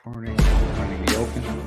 Recording, running the open.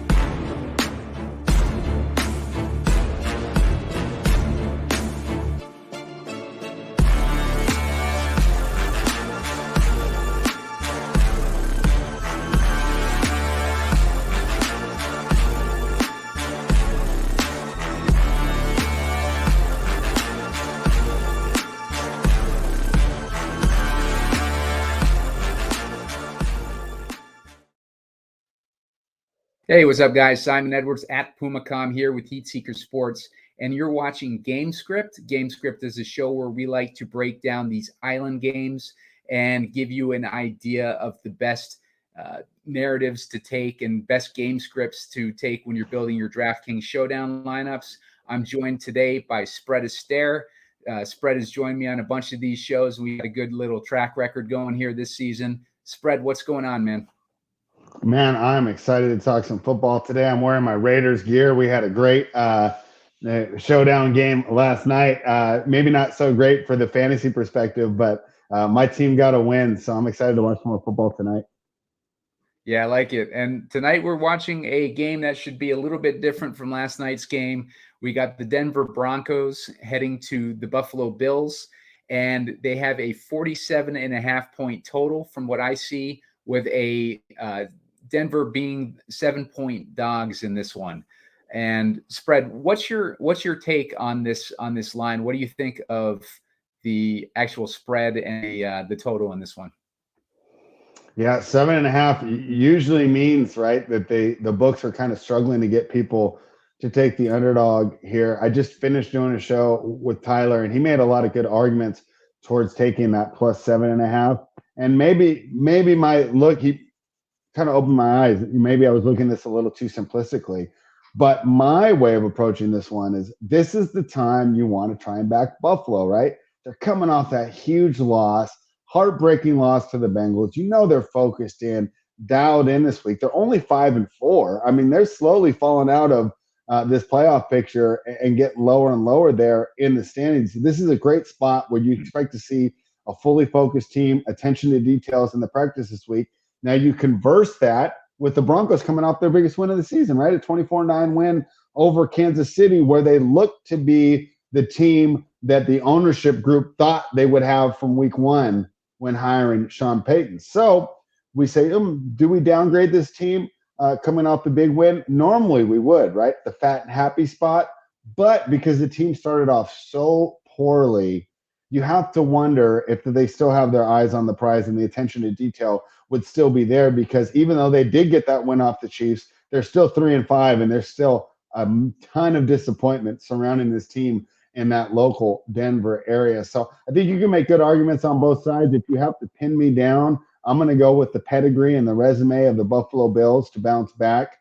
Hey, what's up, guys? Simon Edwards at Pumacom here with Heat Seeker Sports, and you're watching Gamescript. Gamescript is a show where we like to break down these island games and give you an idea of the best narratives to take and best game scripts to take when you're building your DraftKings Showdown lineups. I'm joined today by Spread Astaire. Spread has joined me on a bunch of these shows. We had a good little track record going here this season. Spread, what's going on, man? Man, I'm excited to talk some football today. I'm wearing my Raiders gear. We had a great showdown game last night. Maybe not so great for the fantasy perspective, but my team got a win, so I'm excited to watch more football tonight. Yeah, I like it. And tonight we're watching a game that should be a little bit different from last night's game. We got the Denver Broncos heading to the Buffalo Bills, and they have a 47.5-point total from what I see, with a Denver being 7-point dogs in this one. And Spread, what's your take on this line? What do you think of the actual spread and the total on this one? Yeah, 7.5 usually means, right, that the books are kind of struggling to get people to take the underdog here. I just finished doing a show with Tyler, and he made a lot of good arguments towards taking that plus 7.5. And maybe my look, he kind of opened my eyes. Maybe I was looking at this a little too simplistically, but my way of approaching this one is this is the time you want to try and back Buffalo, right? They're coming off that huge loss, heartbreaking loss to the Bengals. You know, they're focused in, dialed in this week. They're only 5-4. I mean, they're slowly falling out of this playoff picture and get lower and lower there in the standings. This is a great spot where you expect to see a fully focused team, attention to details in the practice this week. Now you converse that with the Broncos coming off their biggest win of the season, right? A 24-9 win over Kansas City, where they look to be the team that the ownership group thought they would have from week one when hiring Sean Payton. So we say, do we downgrade this team coming off the big win? Normally we would, right? The fat and happy spot. But because the team started off so poorly, you have to wonder if they still have their eyes on the prize and the attention to detail would still be there, because even though they did get that win off the Chiefs, they're still 3-5, and there's still a ton of disappointment surrounding this team in that local Denver area. So I think you can make good arguments on both sides. If you have to pin me down, I'm going to go with the pedigree and the resume of the Buffalo Bills to bounce back,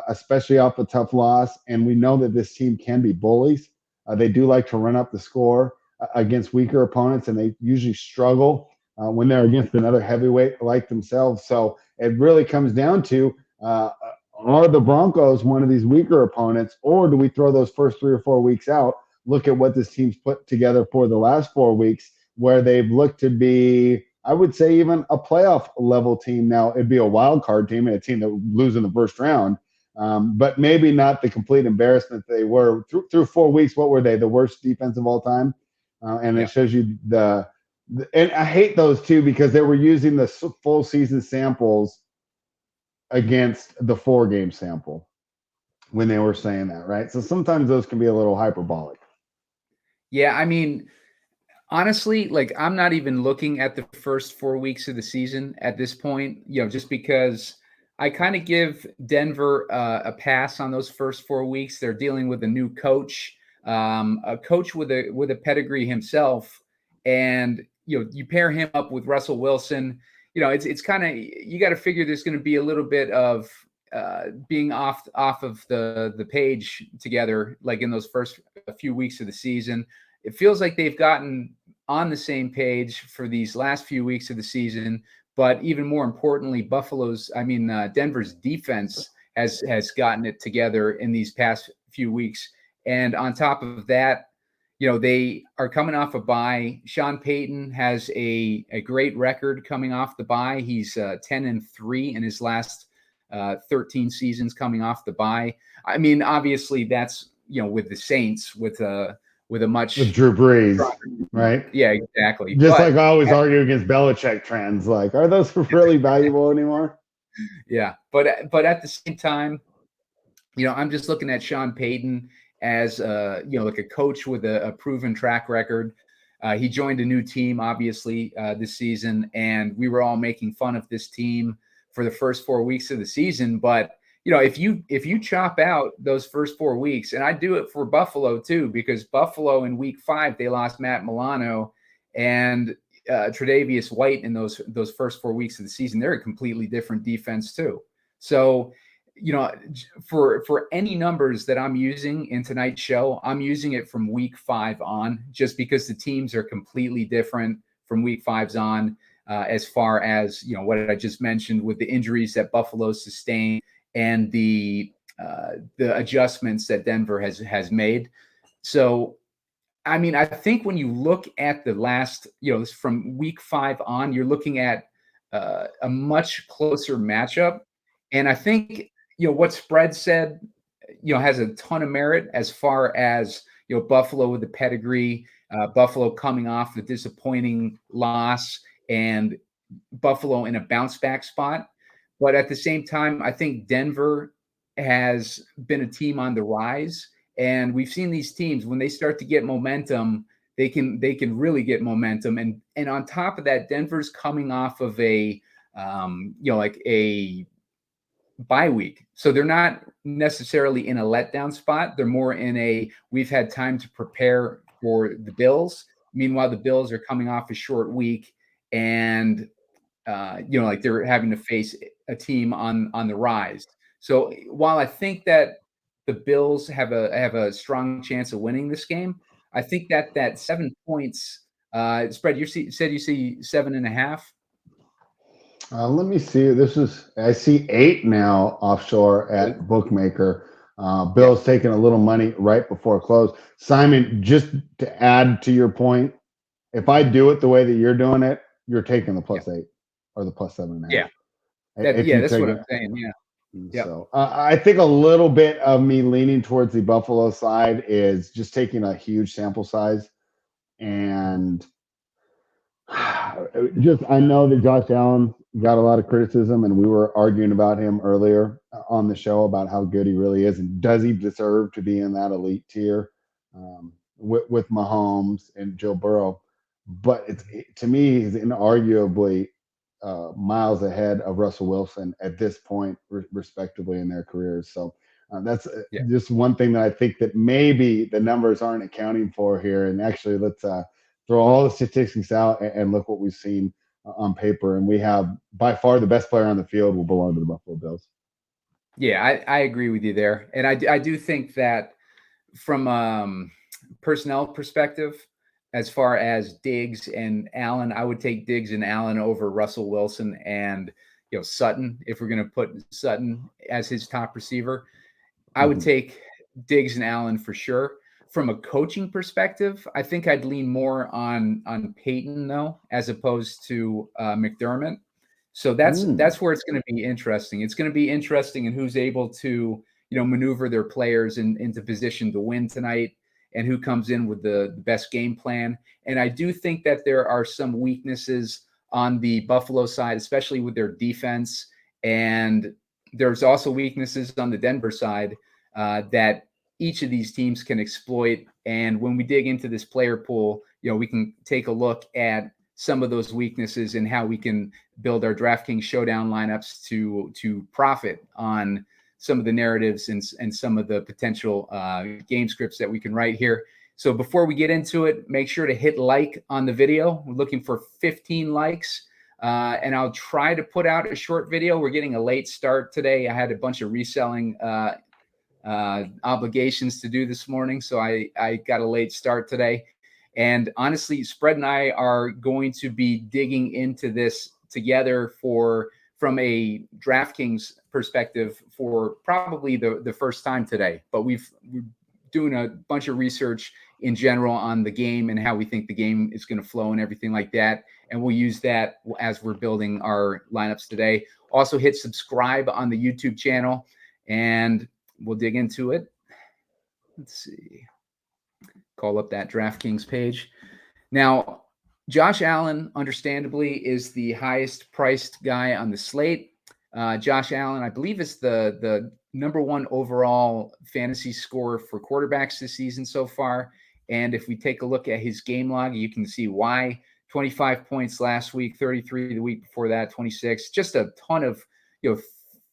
especially off a tough loss. And we know that this team can be bullies. They do like to run up the score against weaker opponents, and they usually struggle when they're against another heavyweight like themselves. So it really comes down to, are the Broncos one of these weaker opponents, or do we throw those first 3 or 4 weeks out, look at what this team's put together for the last 4 weeks, where they've looked to be, I would say, even a playoff level team. Now, it'd be a wild card team and a team that would lose in the first round, but maybe not the complete embarrassment they were. Through 4 weeks, what were they? The worst defense of all time? It shows you and I hate those too, because they were using the full season samples against the 4-game sample when they were saying that, right? So sometimes those can be a little hyperbolic. Yeah, I mean, honestly, like, I'm not even looking at the first 4 weeks of the season at this point, just because I kind of give Denver a pass on those first 4 weeks. They're dealing with a new coach, a coach with a pedigree himself, and you pair him up with Russell Wilson. It's kind of, you got to figure there's going to be a little bit of being off of the page together, like in those first few weeks of the season. It feels like they've gotten on the same page for these last few weeks of the season, but even more importantly, Denver's defense has gotten it together in these past few weeks. And on top of that, they are coming off a bye. Sean Payton has a great record coming off the bye. He's 10-3 in his last 13 seasons coming off the bye. I mean, obviously that's, with the Saints with a much with Drew Brees, right? Yeah, exactly. Just like I always argue against Belichick trends, like, are those really valuable anymore? Yeah, but at the same time, I'm just looking at Sean Payton as like a coach with a proven track record. He joined a new team, obviously, this season, and we were all making fun of this team for the first 4 weeks of the season. But if you chop out those first 4 weeks, and I do it for Buffalo too, because Buffalo in week 5 they lost Matt Milano and Tre'Davious White in those first 4 weeks of the season. They're a completely different defense too. So, for any numbers that I'm using in tonight's show, I'm using it from week 5 on, just because the teams are completely different from week 5's on, as far as, what I just mentioned with the injuries that Buffalo sustained and the adjustments that Denver has made. So, I mean, I think when you look at the last, from week 5 on, you're looking at a much closer matchup. And I think, what Spread said, has a ton of merit as far as, Buffalo with the pedigree, Buffalo coming off the disappointing loss, and Buffalo in a bounce back spot. But at the same time, I think Denver has been a team on the rise. And we've seen these teams, when they start to get momentum, they can really get momentum. And on top of that, Denver's coming off of a like a bye week. So they're not necessarily in a letdown spot. They're more in a, we've had time to prepare for the Bills. Meanwhile, the Bills are coming off a short week, and like they're having to face a team on the rise. So while I think that the Bills have a strong chance of winning this game, I think that 7 points Spread. Said you see 7.5. Let me see. I see 8 now offshore at Bookmaker. Bill's taking a little money right before close. Simon, just to add to your point, if I do it the way that you're doing it, you're taking the +8 or the +7.5. Yeah. That's what I'm saying. Yeah. Yep. So I think a little bit of me leaning towards the Buffalo side is just taking a huge sample size, and I know that Josh Allen got a lot of criticism, and we were arguing about him earlier on the show about how good he really is, and does he deserve to be in that elite tier with Mahomes and Joe Burrow. But to me, he's inarguably miles ahead of Russell Wilson at this point, respectively, in their careers. So that's just one thing that I think that maybe the numbers aren't accounting for here. And actually, let's throw all the statistics out and look what we've seen on paper. And we have by far the best player on the field will belong to the Buffalo Bills. Yeah, I agree with you there. And I do think that from personnel perspective, as far as Diggs and Allen, I would take Diggs and Allen over Russell Wilson and Sutton. If we're going to put Sutton as his top receiver, I would take Diggs and Allen for sure. From a coaching perspective, I think I'd lean more on Payton though, as opposed to McDermott. So that's where it's going to be interesting. It's going to be interesting in who's able to maneuver their players into position to win tonight, and who comes in with the best game plan. And I do think that there are some weaknesses on the Buffalo side, especially with their defense. And there's also weaknesses on the Denver side that each of these teams can exploit. And when we dig into this player pool, we can take a look at some of those weaknesses and how we can build our DraftKings Showdown lineups to profit on some of the narratives and some of the potential game scripts that we can write here. So before we get into it, make sure to hit like on the video. We're looking for 15 likes. And I'll try to put out a short video. We're getting a late start today. I had a bunch of reselling obligations to do this morning, so I got a late start today. And honestly, Spread and I are going to be digging into this together from a DraftKings perspective for probably the first time today. But we've doing a bunch of research in general on the game and how we think the game is going to flow and everything like that. And we'll use that as we're building our lineups today. Also hit subscribe on the YouTube channel and we'll dig into it. Let's see. Call up that DraftKings page. Now, Josh Allen, understandably, is the highest priced guy on the slate. Josh Allen, I believe, is the #1 overall fantasy scorer for quarterbacks this season so far. And if we take a look at his game log, you can see why. 25 points last week, 33 the week before that, 26. Just a ton of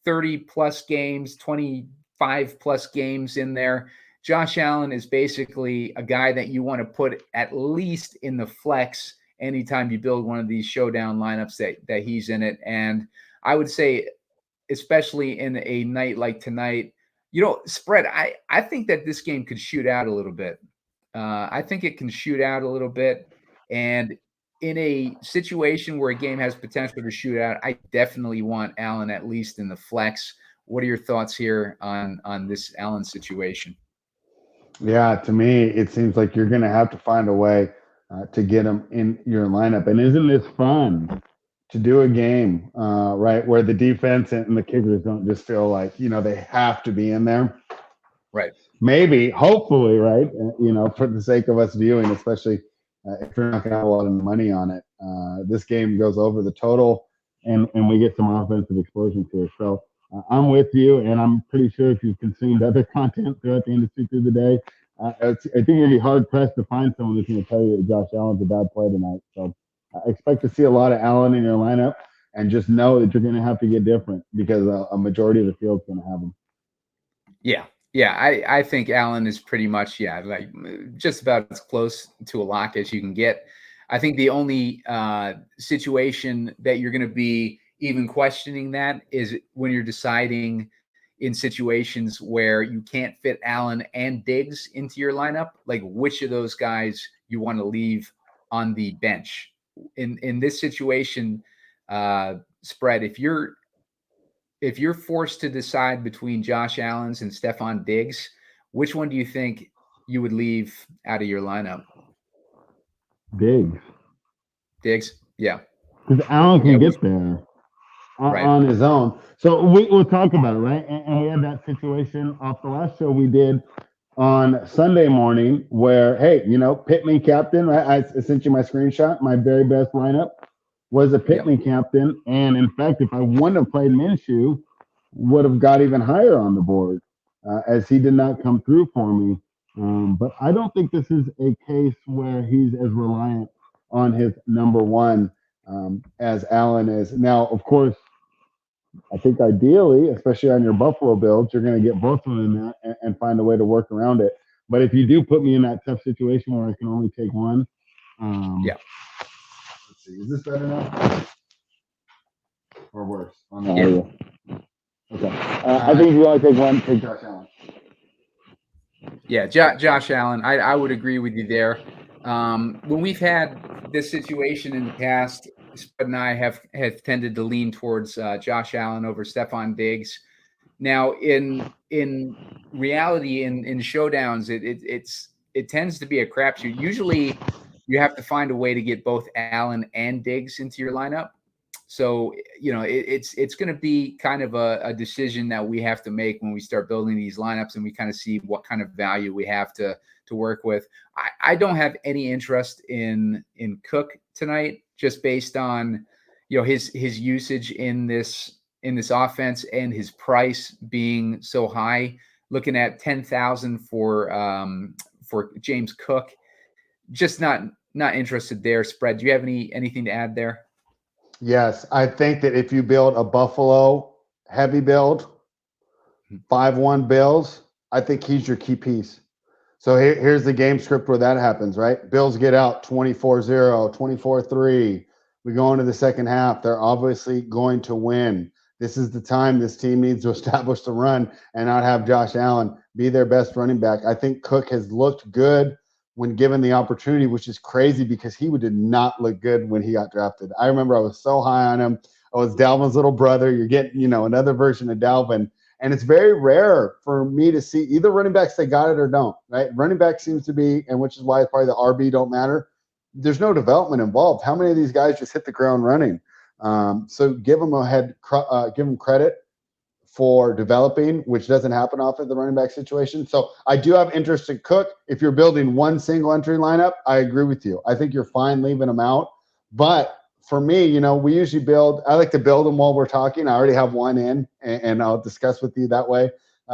30-plus games, 25-plus games in there. Josh Allen is basically a guy that you want to put at least in the flex anytime you build one of these showdown lineups that he's in it. And I would say, especially in a night like tonight, Spread, I think that this game could shoot out a little bit. I think it can shoot out a little bit. And in a situation where a game has potential to shoot out, I definitely want Allen at least in the flex. What are your thoughts here on this Allen situation? Yeah, to me, it seems like you're going to have to find a way to get him in your lineup. And isn't this fun to do a game, right, where the defense and the kickers don't just feel like, they have to be in there? Right. Maybe, hopefully, right, for the sake of us viewing, especially if you're not going to have a lot of money on it. This game goes over the total, and we get some offensive explosions here. So I'm with you, and I'm pretty sure if you've consumed other content throughout the industry through the day, I think you'll be hard-pressed to find someone who's going to tell you that Josh Allen's a bad play tonight. So I expect to see a lot of Allen in your lineup, and just know that you're going to have to get different because a majority of the field's going to have him. Yeah, I think Allen is pretty much, like just about as close to a lock as you can get. I think the only situation that you're going to be even questioning that is when you're deciding in situations where you can't fit Allen and Diggs into your lineup, like which of those guys you want to leave on the bench. In this situation, Spread, if you're forced to decide between Josh Allen's and Stephon Diggs, which one do you think you would leave out of your lineup? Diggs, yeah. Because Allen can get there on his own. So we'll talk about it, right? And we had that situation off the last show we did on Sunday morning where, hey, Pittman captain, right? I sent you my screenshot. My very best lineup was a Pittman captain. And in fact, if I wouldn't have played Minshew, would have got even higher on the board as he did not come through for me. But I don't think this is a case where he's as reliant on his #1 as Allen is. Now, of course, I think ideally, especially on your Buffalo builds, you're going to get both of them in there and find a way to work around it. But if you do put me in that tough situation where I can only take one, let's see, is this better now? Or worse? Okay. I think if you only take one, take Josh Allen. Yeah, Josh Allen. I would agree with you there. When we've had this situation in the past, Spread and I have tended to lean towards Josh Allen over Stephon Diggs. Now, in reality, in showdowns, it tends to be a crapshoot. Usually, you have to find a way to get both Allen and Diggs into your lineup. So, it's going to be kind of a decision that we have to make when we start building these lineups and we kind of see what kind of value we have to work with. I don't have any interest in Cook tonight, just based on his usage in this offense and his price being so high. Looking at 10,000 for James Cook, just not interested there. Spread, do you have anything to add there? Yes, I think that if you build a Buffalo heavy build, 5-1 Bills, I think he's your key piece. So here's the game script where that happens, right? Bills get out 24-0, 24-3. We go into the second half. They're obviously going to win. This is the time this team needs to establish the run and not have Josh Allen be their best running back. I think Cook has looked good when given the opportunity, which is crazy because he did not look good when he got drafted. I remember I was so high on him. I was Dalvin's little brother. You're getting, another version of Dalvin. And it's very rare for me to see either running backs, they got it or don't, right? Running back seems to be, and which is why probably the RB don't matter. There's no development involved. How many of these guys just hit the ground running? So give them credit for developing, which doesn't happen often in the running back situation. So I do have interest in Cook. If you're building one single entry lineup, I agree with you. I think you're fine leaving them out. But for me, we usually I like to build them while we're talking. I already have one in, and I'll discuss with you that way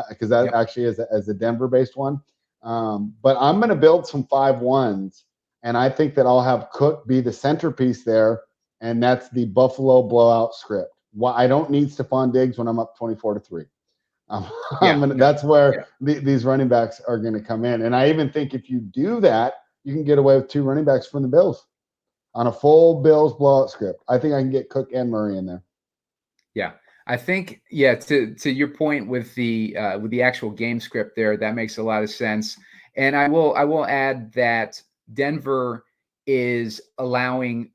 because that actually is a Denver-based one. But I'm going to build some 5-1s, and I think that I'll have Cook be the centerpiece there, and that's the Buffalo blowout script. I don't need Stephon Diggs when I'm up 24-3. That's where these running backs are going to come in. And I even think if you do that, you can get away with 2 running backs from the Bills on a full Bills blowout script. I think I can get Cook and Murray in there. Yeah, I think to your point with the actual game script there, that makes a lot of sense. And I will add that Denver is allowing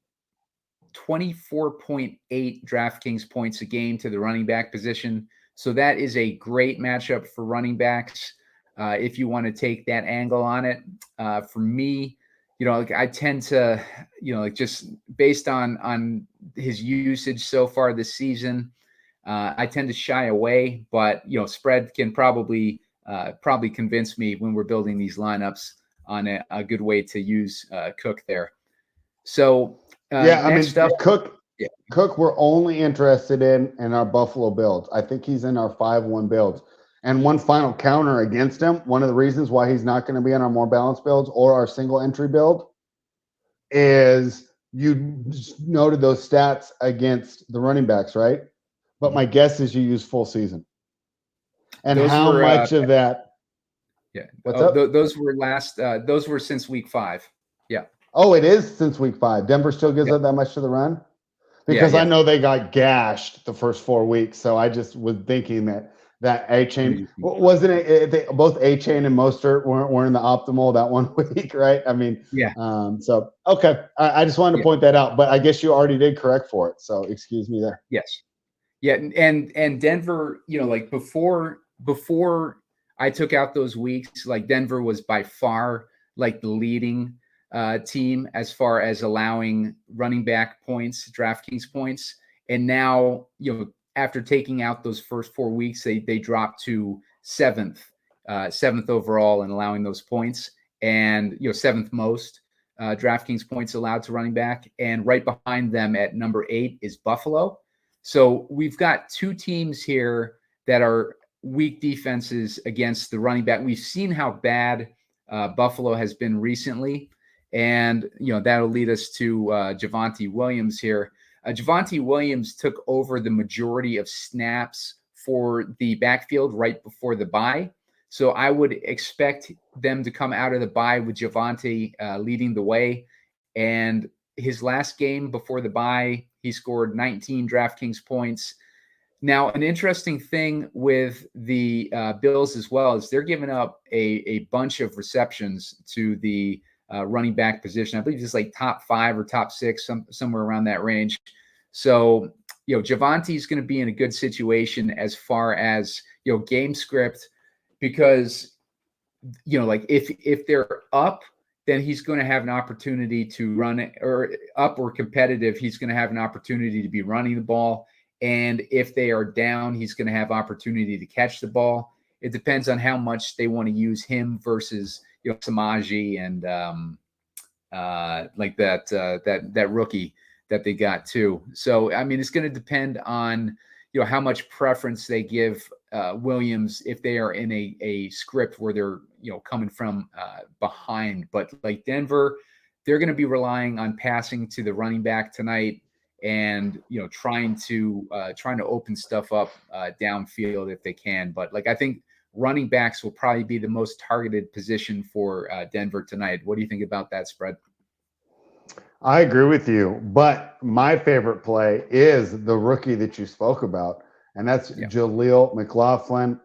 24.8 DraftKings points a game to the running back position. So that is a great matchup for running backs if you want to take that angle on it. For me, I tend to, just based on his usage so far this season, I tend to shy away. But Spread can probably convince me when we're building these lineups on a good way to use Cook there. So. Cook, we're only interested in our Buffalo builds. I think he's in our 5-1 builds. And one final counter against him, one of the reasons why he's not going to be in our more balanced builds or our single entry build is you just noted those stats against the running backs, right? But my guess is you use full season. And how much of that? Yeah. What's up? Those were since week 5. Yeah. Oh, it is since week 5. Denver still gives up that much to the run? Because I know they got gashed the first 4 weeks. So I just was thinking that A-Chain, wasn't it? Both A-Chain and Mostert weren't in the optimal that 1 week, right? I mean, so, okay. I just wanted to point that out. But I guess you already did correct for it. So excuse me there. Yes. Yeah. And Denver, before I took out those weeks, Denver was by far the leading team as far as allowing running back points, DraftKings points. And now, after taking out those first 4 weeks, they dropped to seventh overall and allowing those points, and 7th most DraftKings points allowed to running back. And right behind them at number 8 is Buffalo. So we've got 2 teams here that are weak defenses against the running back. We've seen how bad Buffalo has been recently. And, that'll lead us to Javonte Williams here. Javonte Williams took over the majority of snaps for the backfield right before the bye. So I would expect them to come out of the bye with Javonte leading the way. And his last game before the bye, he scored 19 DraftKings points. Now, an interesting thing with the Bills as well is they're giving up a bunch of receptions to the running back position. I believe it's top 5 or top 6, somewhere around that range. So, Javonte is going to be in a good situation as far as, game script, because, if they're up, then he's going to have an opportunity to run it, or up or competitive, he's going to have an opportunity to be running the ball. And if they are down, he's going to have opportunity to catch the ball. It depends on how much they want to use him versus, Samaji and that rookie that they got too. So, I mean, it's going to depend on, how much preference they give Williams if they are in a script where they're, coming from behind. But Denver, they're going to be relying on passing to the running back tonight and, trying to open stuff up downfield if they can. But I think running backs will probably be the most targeted position for Denver tonight. What do you think about that, Spread? I agree with you, but my favorite play is the rookie that you spoke about, and that's Jaleel McLaughlin.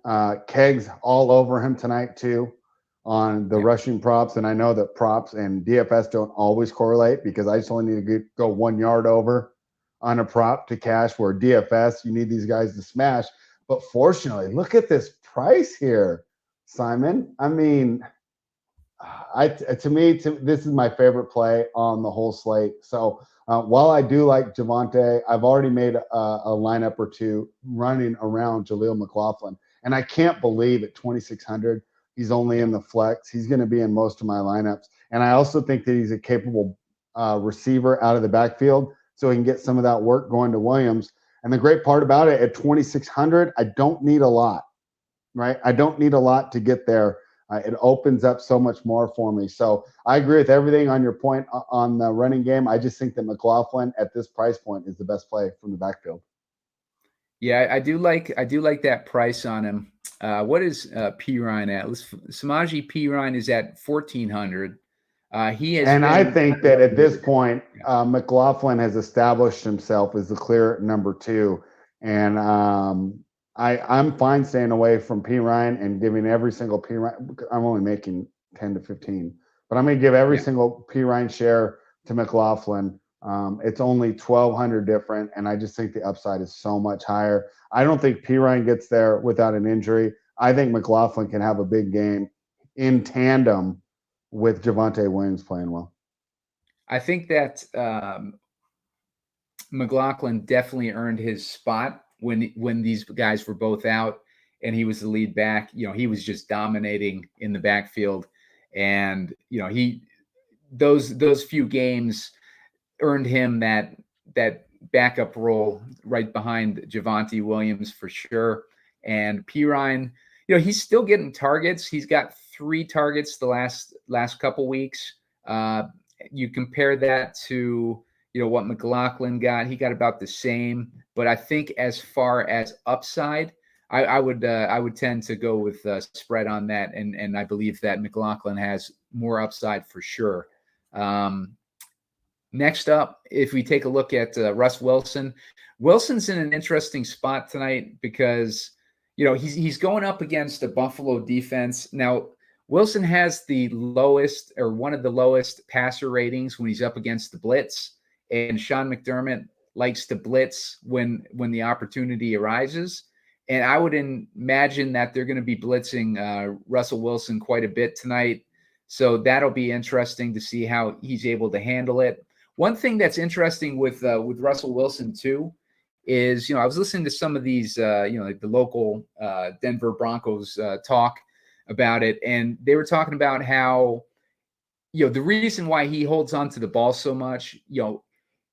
Kegs all over him tonight too on the rushing props, and I know that props and DFS don't always correlate because I just only need to go 1 yard over on a prop to cash, where DFS, you need these guys to smash. But fortunately, look at this price here, Simon. I mean, this is my favorite play on the whole slate. So while I do like Javonte, I've already made a lineup or two running around Jaleel McLaughlin, and I can't believe at 2,600 he's only in the flex. He's going to be in most of my lineups, and I also think that he's a capable receiver out of the backfield, so he can get some of that work going to Williams. And the great part about it, at 2,600, I don't need a lot, right? I don't need a lot to get there. It opens up so much more for me. So I agree with everything on your point on the running game. I just think that McLaughlin at this price point is the best play from the backfield. Yeah, I do like that price on him. What is Pirine at? Samaje Pirine is at 1,400. He has, and I think that at this point, McLaughlin has established himself as the clear number 2, and I'm fine staying away from Pirine and giving every single Pirine. I'm only making 10 to 15, but I'm going to give every single Pirine share to McLaughlin. It's only 1,200 different, and I just think the upside is so much higher. I don't think Pirine gets there without an injury. I think McLaughlin can have a big game in tandem with Javonte Williams playing well. I think that McLaughlin definitely earned his spot when these guys were both out and he was the lead back. You know, he was just dominating in the backfield, and you know, those few games earned him that backup role right behind Javonte Williams for sure. And Pirine, you know, he's still getting targets. He's got 3 targets the last couple weeks. You compare that to, you know, what McLaughlin got. He got about the same. But I think as far as upside, I would tend to go with spread on that, and I believe that McLaughlin has more upside for sure. Next up, if we take a look at Russ Wilson, Wilson's in an interesting spot tonight because, you know, he's going up against a Buffalo defense. Now, Wilson has the lowest, or one of the lowest, passer ratings when he's up against the blitz, and Sean McDermott likes to blitz when the opportunity arises. And I would imagine that they're going to be blitzing Russell Wilson quite a bit tonight. So that'll be interesting to see how he's able to handle it. One thing that's interesting with Russell Wilson too is, you know, I was listening to some of these, you know, like the local Denver Broncos talk about it, and they were talking about how, you know, the reason why he holds on to the ball so much, you know,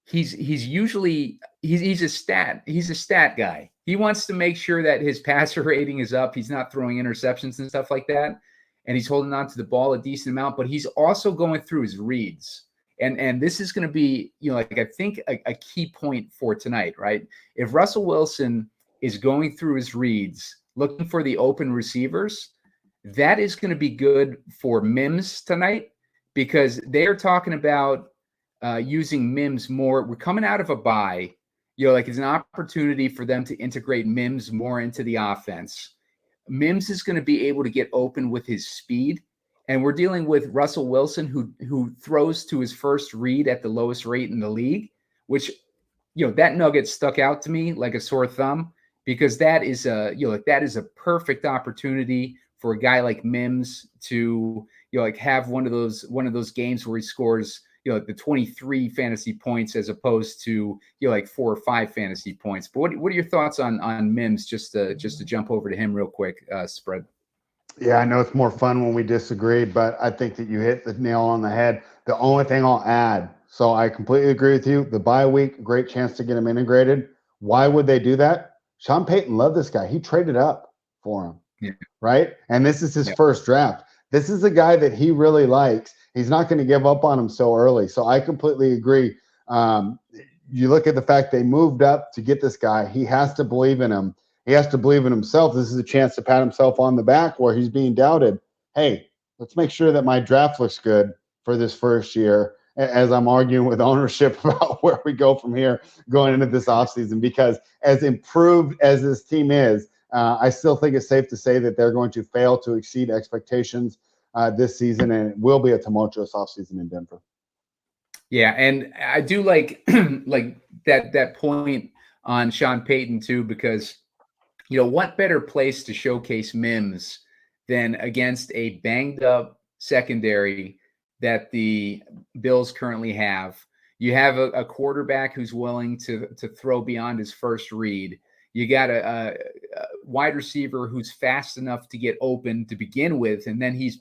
he's a stat guy. He wants to make sure that his passer rating is up. He's not throwing interceptions and stuff like that, and he's holding on to the ball a decent amount, but he's also going through his reads. And this is going to be, you know, like, I think a key point for tonight, right? If Russell Wilson is going through his reads, looking for the open receivers, that is going to be good for Mims tonight, because they're talking about using Mims more. We're coming out of a bye, you know, like it's an opportunity for them to integrate Mims more into the offense. Mims is going to be able to get open with his speed. And we're dealing with Russell Wilson, who throws to his first read at the lowest rate in the league, which, you know, that nugget stuck out to me like a sore thumb, because that is that is a perfect opportunity for a guy like Mims to, you know, like have one of those games where he scores, you know, like the 23 fantasy points as opposed to, you know, like 4 or 5 fantasy points. But what are your thoughts on Mims? Just to jump over to him real quick, Spread. Yeah, I know it's more fun when we disagree, but I think that you hit the nail on the head. The only thing I'll add, so I completely agree with you. The bye week, great chance to get him integrated. Why would they do that? Sean Payton loved this guy. He traded up for him, right? And this is his first draft. This is a guy that he really likes. He's not going to give up on him so early. So I completely agree. You look at the fact they moved up to get this guy. He has to believe in him. He has to believe in himself. This is a chance to pat himself on the back where he's being doubted. Hey, let's make sure that my draft looks good for this first year, as I'm arguing with ownership about where we go from here going into this offseason. Because as improved as this team is, I still think it's safe to say that they're going to fail to exceed expectations this season, and it will be a tumultuous offseason in Denver. Yeah, and I do like like that point on Sean Payton too, because what better place to showcase Mims than against a banged up secondary that the Bills currently have? You have a quarterback who's willing to throw beyond his first read. You got a wide receiver who's fast enough to get open to begin with, and then he's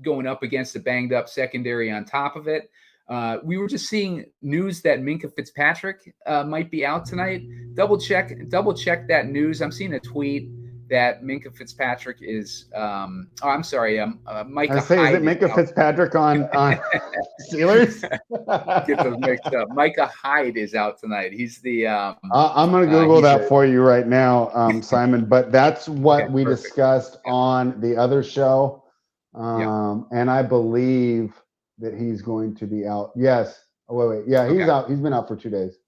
going up against a banged up secondary on top of it. We were just seeing news that Minkah Fitzpatrick might be out tonight. Double check that news. I'm seeing a tweet that Minkah Fitzpatrick is. I'm sorry. Micah. I say, Hyde is it Minkah Fitzpatrick on Steelers? Get those mixed up. Micah Hyde is out tonight. He's the. I'm going to Google that for you right now, Simon. But that's what we discussed on the other show, and I believe that he's going to be out. Yes. Oh, wait. Yeah, he's out. He's been out for 2 days.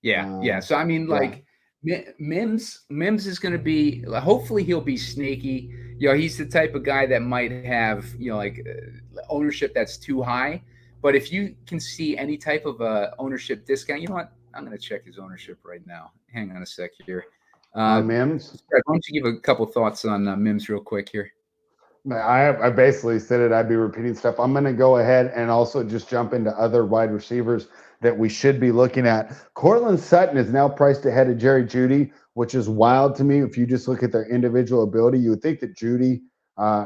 Yeah. So I mean, like Mims is going to be. Hopefully, he'll be sneaky. He's the type of guy that might have ownership that's too high. But if you can see any type of ownership discount, you know what? I'm going to check his ownership right now. Hang on a sec here. Mims. Why don't you give a couple thoughts on Mims real quick here? I basically said it. I'd be repeating stuff. I'm going to go ahead and also just jump into other wide receivers that we should be looking at. Courtland Sutton is now priced ahead of Jerry Jeudy, which is wild to me. If you just look at their individual ability, you would think that Jeudy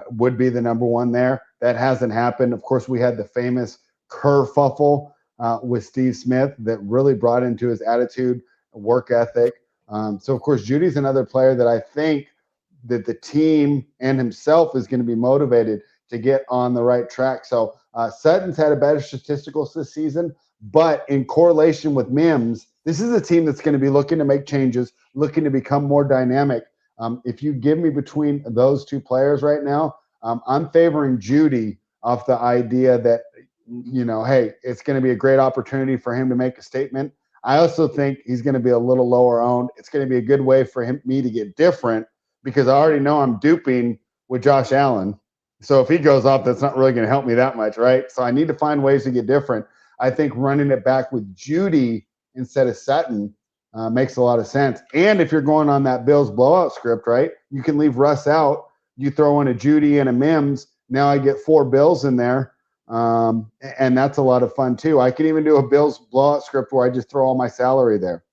would be the number one there. That hasn't happened. Of course, we had the famous kerfuffle with Steve Smith that really brought into his attitude, work ethic. So, of course, Judy's another player that I think that the team and himself is going to be motivated to get on the right track. So Sutton's had a better statisticals this season, but in correlation with Mims, this is a team that's going to be looking to make changes, looking to become more dynamic. If you give me between those two players right now, I'm favoring Jeudy off the idea that, hey, it's going to be a great opportunity for him to make a statement. I also think he's going to be a little lower owned. It's going to be a good way for me to get different, because I already know I'm duping with Josh Allen. So if he goes off, that's not really going to help me that much, right? So I need to find ways to get different. I think running it back with Jeudy instead of Sutton makes a lot of sense. And if you're going on that Bills blowout script, right, you can leave Russ out. You throw in a Jeudy and a Mims. Now I get 4 Bills in there, and that's a lot of fun too. I can even do a Bills blowout script where I just throw all my salary there,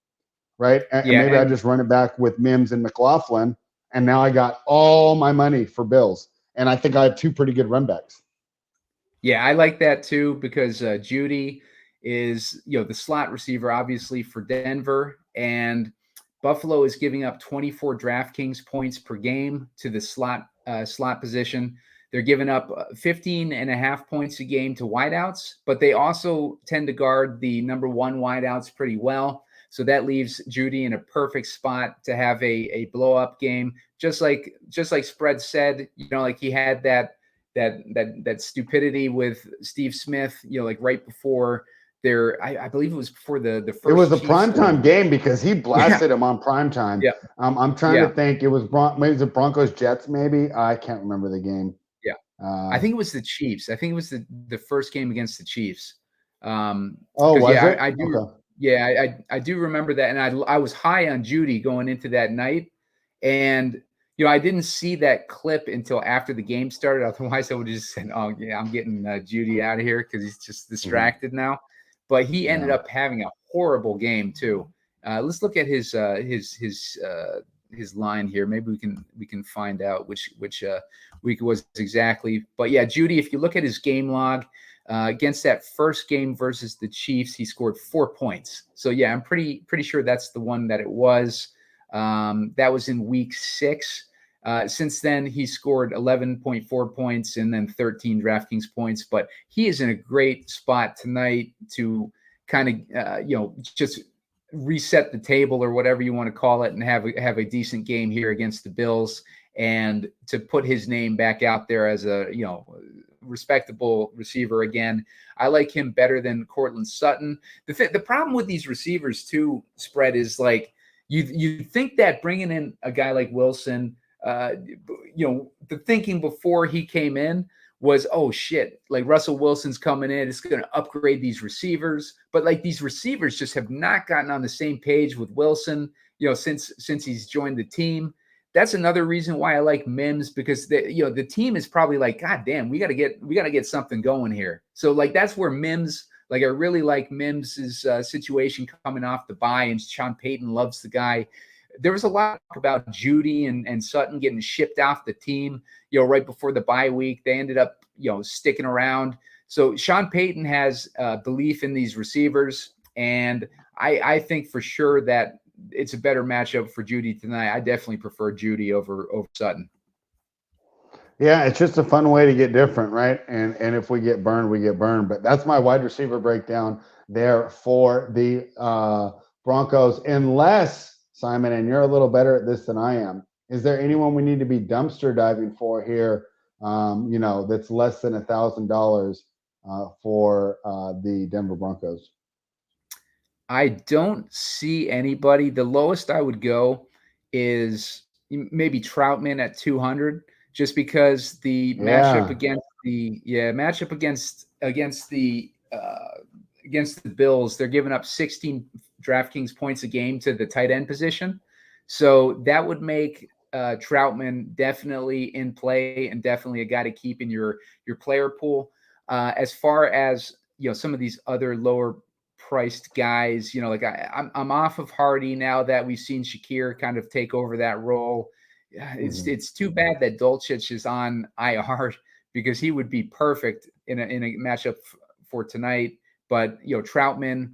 right? And maybe I just run it back with Mims and McLaughlin. And now I got all my money for Bills. And I think I have 2 pretty good run backs. Yeah, I like that too, because Jeudy is, the slot receiver, obviously, for Denver. And Buffalo is giving up 24 DraftKings points per game to the slot position. They're giving up 15.5 points a game to wideouts, but they also tend to guard the number 1 wideouts pretty well. So that leaves Jeudy in a perfect spot to have a blow up game. Just like Spread said, like he had that stupidity with Steve Smith, like right before I believe it was before the first. It was a primetime game because he blasted him on primetime. Yeah. I'm trying to think. It was maybe the Broncos Jets. Maybe I can't remember the game. Yeah. I think it was the Chiefs. I think it was the first game against the Chiefs. Was it? I do. Okay. Yeah, I do remember that, and I was high on Jeudy going into that night, and I didn't see that clip until after the game started. Otherwise, I would have just said, "Oh yeah, I'm getting Jeudy out of here," because he's just distracted now. But he ended up having a horrible game too. Let's look at his line here. Maybe we can find out which week it was exactly. But yeah, Jeudy, if you look at his game log. Against that first game versus the Chiefs, he scored 4 points. So yeah, I'm pretty sure that's the one that it was. That was in week 6. Since then, he scored 11.4 points and then 13 DraftKings points. But he is in a great spot tonight to kind of just reset the table or whatever you want to call it, and have a decent game here against the Bills, and to put his name back out there as a respectable receiver again. I like him better than Courtland Sutton. The problem with these receivers too, Spread, is like you think that bringing in a guy like Wilson, the thinking before he came in was, oh shit, like Russell Wilson's coming in, it's going to upgrade these receivers. But like these receivers just have not gotten on the same page with Wilson, since he's joined the team. that's another reason why I like Mims, because the team is probably like, God damn, we got to get something going here. So like that's where Mims, like I really like Mims's situation coming off the bye, and Sean Payton loves the guy. There was a lot of talk about Jeudy and Sutton getting shipped off the team, right before the bye week. They ended up, sticking around. So Sean Payton has belief in these receivers, and I think for sure that it's a better matchup for Jeudy tonight. I definitely prefer Jeudy over Sutton. Yeah, it's just a fun way to get different, right? And if we get burned, we get burned. But that's my wide receiver breakdown there for the Broncos. Unless, Simon, and you're a little better at this than I am, is there anyone we need to be dumpster diving for here, that's less than $1,000 for the Denver Broncos? I don't see anybody. The lowest I would go is maybe Troutman at 200, just because the matchup against the Bills, they're giving up 16 DraftKings points a game to the tight end position. So that would make Troutman definitely in play, and definitely a guy to keep in your player pool. As far as some of these other lower priced guys, like I'm off of Hardy now that we've seen Shakir kind of take over that role. It's too bad that Dulcich is on IR, because he would be perfect in a matchup for tonight. But Troutman,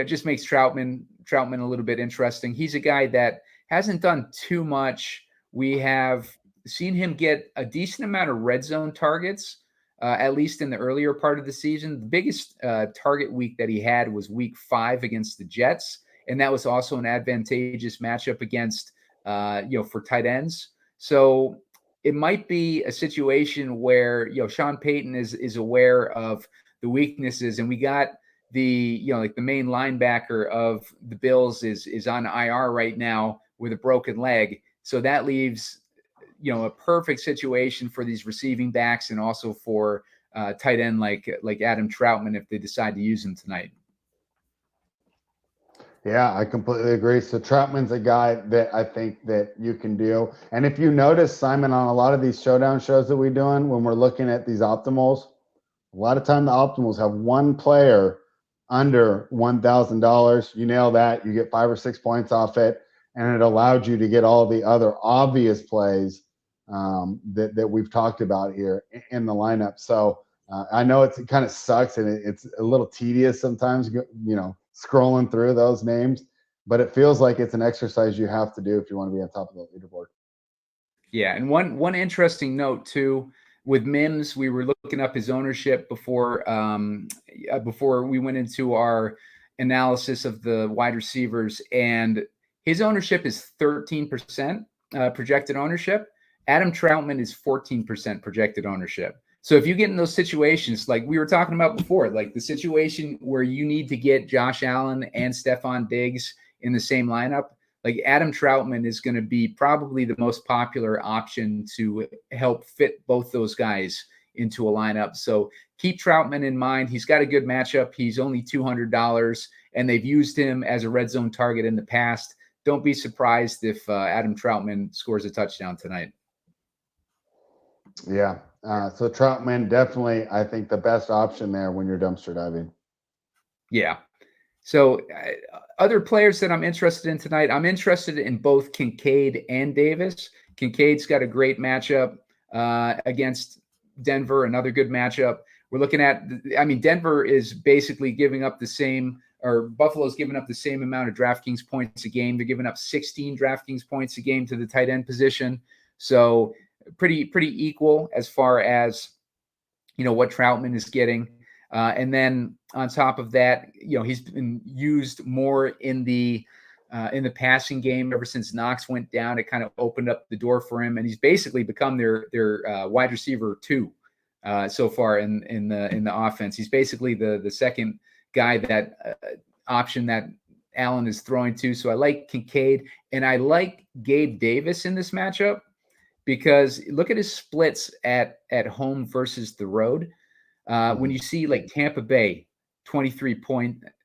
just makes Troutman a little bit interesting. He's a guy that hasn't done too much. We have seen him get a decent amount of red zone targets, at least in the earlier part of the season. The biggest target week that he had was week 5 against the Jets, and that was also an advantageous matchup against for tight ends. So it might be a situation where Sean Payton is aware of the weaknesses, and we got the like the main linebacker of the Bills is on IR right now with a broken leg. So that leaves a perfect situation for these receiving backs, and also for tight end like Adam Troutman if they decide to use him tonight. Yeah, I completely agree. So Troutman's a guy that I think that you can do. And if you notice, Simon, on a lot of these showdown shows that we're doing, when we're looking at these optimals, a lot of time the optimals have one player under $1,000. You nail that, you get 5 or 6 points off it, and it allowed you to get all the other obvious plays that we've talked about here in the lineup. So I know it kind of sucks, and it's a little tedious sometimes, scrolling through those names, but it feels like it's an exercise you have to do if you want to be on top of the leaderboard. Yeah, and one interesting note too, with Mims, we were looking up his ownership before we went into our analysis of the wide receivers, and his ownership is 13% projected ownership. Adam Troutman is 14% projected ownership. So if you get in those situations, like we were talking about before, like the situation where you need to get Josh Allen and Stephon Diggs in the same lineup, like Adam Troutman is going to be probably the most popular option to help fit both those guys into a lineup. So keep Troutman in mind. He's got a good matchup. He's only $200, and they've used him as a red zone target in the past. Don't be surprised if Adam Troutman scores a touchdown tonight. Yeah. So Troutman, definitely, I think, the best option there when you're dumpster diving. Yeah. So other players that I'm interested in tonight, I'm interested in both Kincaid and Davis. Kincaid's got a great matchup against Denver, another good matchup. We're looking at, Denver is basically giving up the same, or Buffalo's giving up the same amount of DraftKings points a game. They're giving up 16 DraftKings points a game to the tight end position. So pretty equal as far as, what Troutman is getting. And then on top of that, he's been used more in the passing game ever since Knox went down. It kind of opened up the door for him, and he's basically become their wide receiver 2 so far in the offense. He's basically the second guy that option that Allen is throwing to. So I like Kincaid, and I like Gabe Davis in this matchup, because look at his splits at home versus the road. When you see like Tampa Bay, 23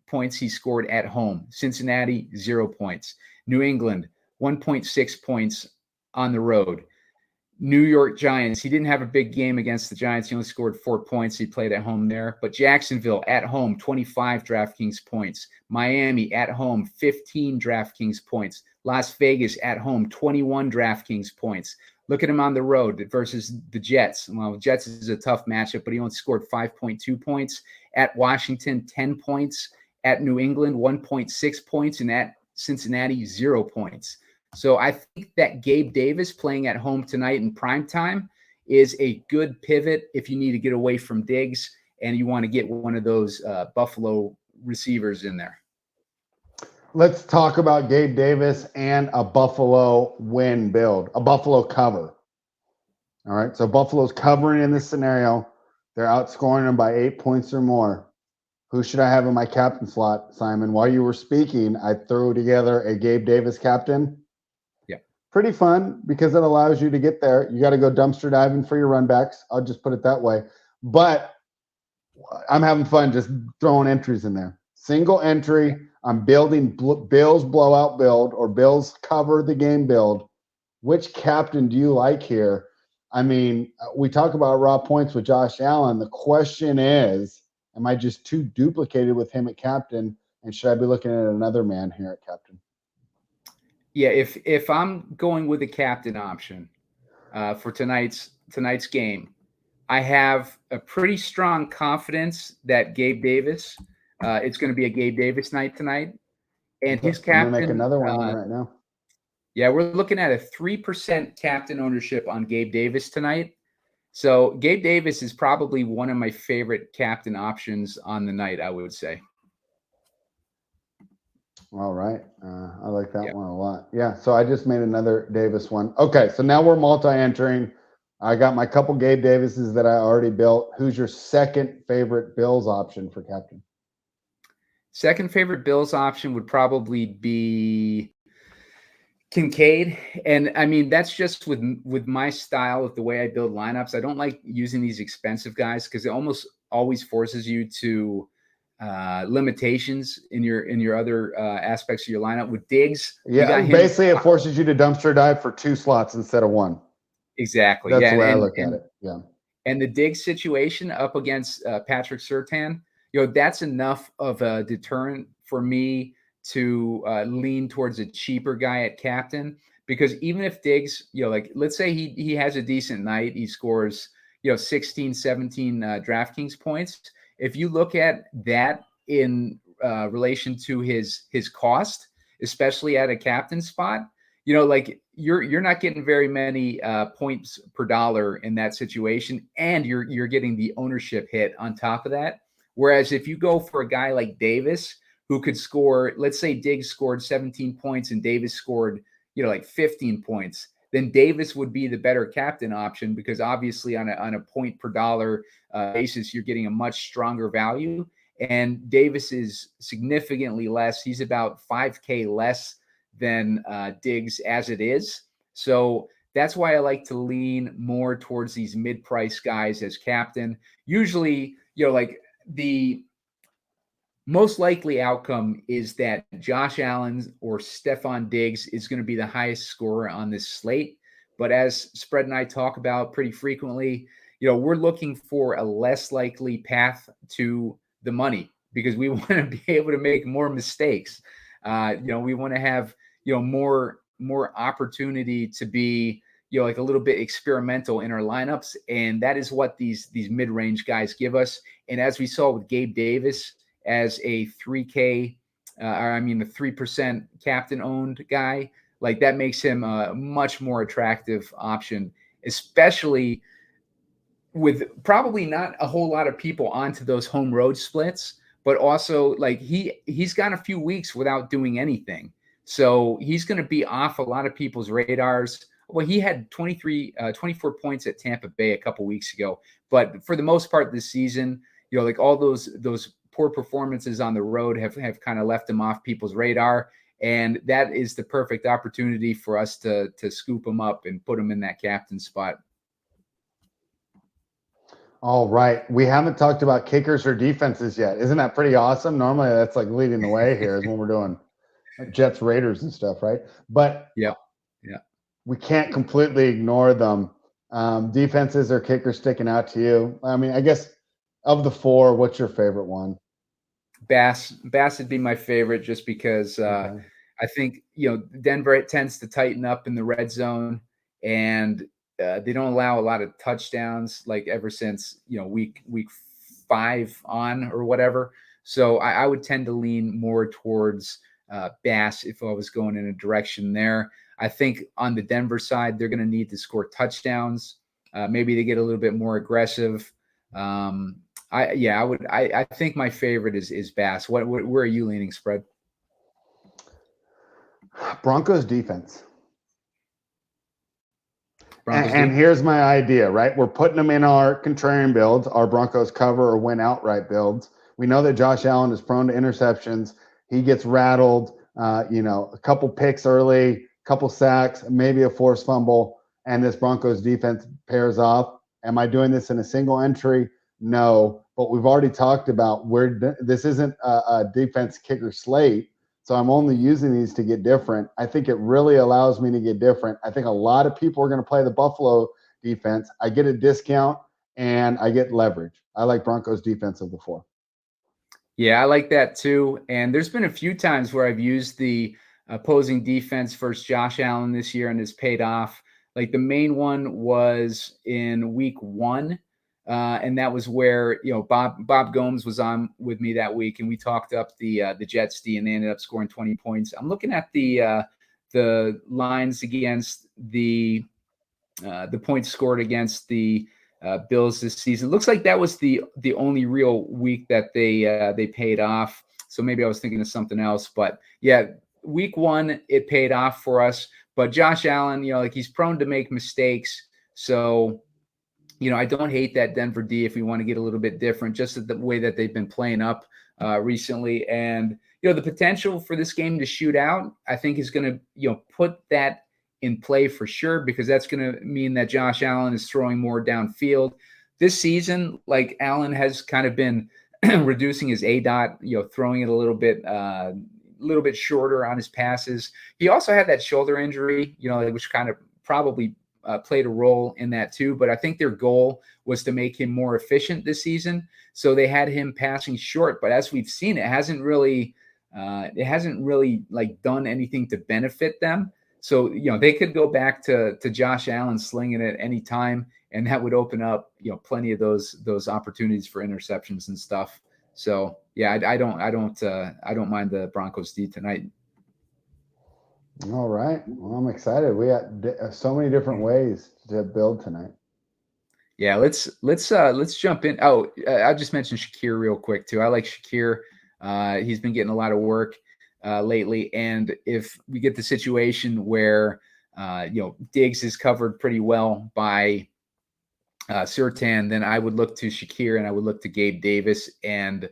points he scored at home. Cincinnati, 0 points. New England, 1.6 points on the road. New York Giants, he didn't have a big game against the Giants. He only scored 4 points. He played at home there. But Jacksonville at home, 25 DraftKings points. Miami at home, 15 DraftKings points. Las Vegas at home, 21 DraftKings points. Look at him on the road versus the Jets. Well, Jets is a tough matchup, but he only scored 5.2 points. At Washington, 10 points. At New England, 1.6 points. And at Cincinnati, 0 points. So I think that Gabe Davis playing at home tonight in primetime is a good pivot if you need to get away from Diggs and you want to get one of those Buffalo receivers in there. Let's talk about Gabe Davis and a Buffalo win build, a Buffalo cover. All right, so Buffalo's covering in this scenario. They're outscoring them by 8 points or more. Who should I have in my captain slot, Simon? While you were speaking, I threw together a Gabe Davis captain. Pretty fun because it allows you to get there. You got to go dumpster diving for your run backs. I'll just put it that way. But I'm having fun just throwing entries in there. Single entry. I'm building Bills blowout build or Bills cover the game build. Which captain do you like here? I mean, we talk about raw points with Josh Allen. The question is, am I just too duplicated with him at captain? And should I be looking at another man here at captain? Yeah, if I'm going with a captain option for tonight's game, I have a pretty strong confidence that Gabe Davis, it's going to be a Gabe Davis night tonight, and his captain. I'm gonna make another one right now. Yeah, we're looking at a 3% captain ownership on Gabe Davis tonight. So Gabe Davis is probably one of my favorite captain options on the night, I would say. All right. I like that one a lot. Yeah, so I just made another Davis one. Okay, so now we're multi-entering. I got my couple Gabe Davises that I already built. Who's your second favorite Bills option for captain? Second favorite Bills option would probably be Kincaid. And I mean, that's just with my style of the way I build lineups. I don't like using these expensive guys because it almost always forces you to limitations in your other aspects of your lineup. With Diggs, yeah, basically it forces you to dumpster dive for 2 slots instead of 1. Exactly. That's the way I look at it. Yeah. And the Diggs situation up against Patrick Surtain, that's enough of a deterrent for me to lean towards a cheaper guy at captain, because even if Diggs, like let's say he has a decent night, he scores 16, 17 DraftKings points. If you look at that in relation to his cost, especially at a captain spot, like you're not getting very many points per dollar in that situation, and you're getting the ownership hit on top of that. Whereas if you go for a guy like Davis, who could score, let's say Diggs scored 17 points and Davis scored, like 15 points, then Davis would be the better captain option, because obviously on a point per dollar basis, you're getting a much stronger value. And Davis is significantly less. He's about 5K less than Diggs as it is. So that's why I like to lean more towards these mid-price guys as captain. Usually, like the most likely outcome is that Josh Allen or Stephon Diggs is going to be the highest scorer on this slate. But as Spread and I talk about pretty frequently, we're looking for a less likely path to the money, because we want to be able to make more mistakes. We want to have, more opportunity to be, like a little bit experimental in our lineups. And that is what these mid-range guys give us. And as we saw with Gabe Davis as a 3K, the 3% captain owned guy, like that makes him a much more attractive option, especially with probably not a whole lot of people onto those home road splits, but also like he's got a few weeks without doing anything. So he's going to be off a lot of people's radars. Well, he had 24 points at Tampa Bay a couple weeks ago, but for the most part this season, like all those poor performances on the road have kind of left him off people's radar. And that is the perfect opportunity for us to scoop him up and put him in that captain spot. All right. We haven't talked about kickers or defenses yet. Isn't that pretty awesome? Normally that's like leading the way here is when we're doing Jets, Raiders and stuff, right? But yeah. we can't completely ignore them. Defenses or kickers sticking out to you? I mean, I guess of the four, what's your favorite one? Bass would be my favorite just because Okay. I think, Denver, it tends to tighten up in the red zone, and they don't allow a lot of touchdowns like ever since, week 5 on or whatever. So I would tend to lean more towards Bass if I was going in a direction there. I think on the Denver side, they're going to need to score touchdowns. Maybe they get a little bit more aggressive. I think my favorite is Bass. Where are you leaning, Spread? Broncos defense. Broncos And here's my idea, right? We're putting them in our contrarian builds, our Broncos cover or win outright builds. We know that Josh Allen is prone to interceptions. He gets rattled, a couple picks early, a couple sacks, maybe a forced fumble, and this Broncos defense pairs off. Am I doing this in a single entry? No, but we've already talked about where this isn't a defense kicker slate. So I'm only using these to get different. I think it really allows me to get different. I think a lot of people are going to play the Buffalo defense. I get a discount and I get leverage. I like Broncos defense of the 4. Yeah, I like that too. And there's been a few times where I've used the opposing defense versus Josh Allen this year, and it's paid off. Like the main one was in week 1. And that was where Bob Gomes was on with me that week, and we talked up the Jets D, and they ended up scoring 20 points. I'm looking at the lines against the points scored against the Bills this season. Looks like that was the only real week that they paid off. So maybe I was thinking of something else, but yeah, week 1 it paid off for us. But Josh Allen, he's prone to make mistakes, so. I don't hate that Denver D if we want to get a little bit different, just the way that they've been playing up recently. And, the potential for this game to shoot out, I think is going to, put that in play for sure, because that's going to mean that Josh Allen is throwing more downfield. This season, like Allen has kind of been reducing his ADOT, throwing it a little bit shorter on his passes. He also had that shoulder injury, which kind of probably played a role in that too, but I think their goal was to make him more efficient this season. So they had him passing short, but as we've seen, it hasn't really like done anything to benefit them. So, they could go back to Josh Allen slinging it any time, and that would open up, plenty of those opportunities for interceptions and stuff. So yeah, I don't mind the Broncos D tonight. All right. Well, I'm excited. We got so many different ways to build tonight. Yeah, let's jump in. Oh, I'll just mention Shakir real quick too. I like Shakir. He's been getting a lot of work lately, and if we get the situation where Diggs is covered pretty well by Surtain, then I would look to Shakir, and I would look to Gabe Davis and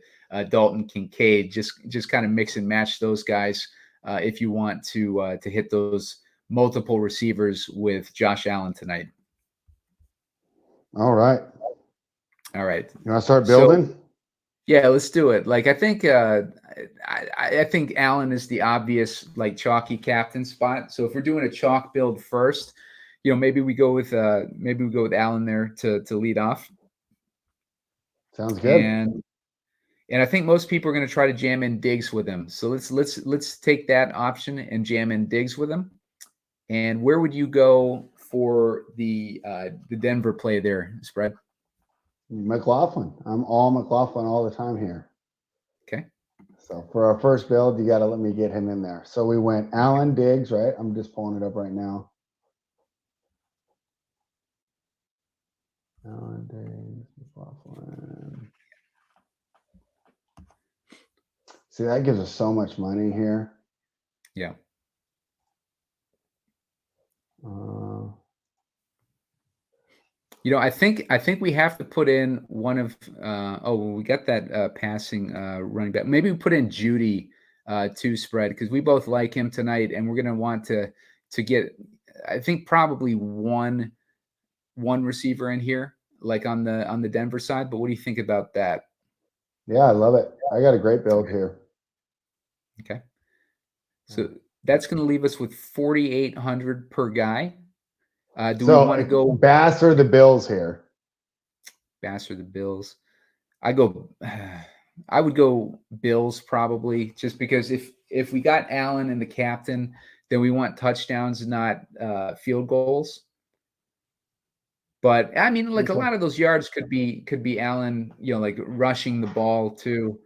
Dalton Kincaid. Just kind of mix and match those guys if you want to hit those multiple receivers with Josh Allen tonight. All right. You want to start building? So, yeah, let's do it. Like I think I think Allen is the obvious like chalky captain spot. So if we're doing a chalk build first, maybe we go with Allen there to lead off. Sounds good. And I think most people are going to try to jam in Diggs with him. So let's take that option and jam in Diggs with him. And where would you go for the Denver play there, Spread? McLaughlin. I'm all McLaughlin all the time here. Okay. So for our first build, you got to let me get him in there. So we went Allen, Diggs, right? I'm just pulling it up right now. Allen, Diggs, McLaughlin. See, that gives us so much money here. Yeah. I think we have to put in one of we got that passing running back. Maybe we put in Jeudy to Spread, because we both like him tonight, and we're going to want to get, I think, probably one receiver in here, like on the Denver side. But what do you think about that? Yeah, I love it. I got a great build here. Okay. So that's going to leave us with 4,800 per guy. Do we want to go Bass or the Bills here? Bass or the Bills? I would go Bills probably, just because if we got Allen and the captain, then we want touchdowns, not field goals. But I mean, like, a lot of those yards could be Allen, like rushing the ball too.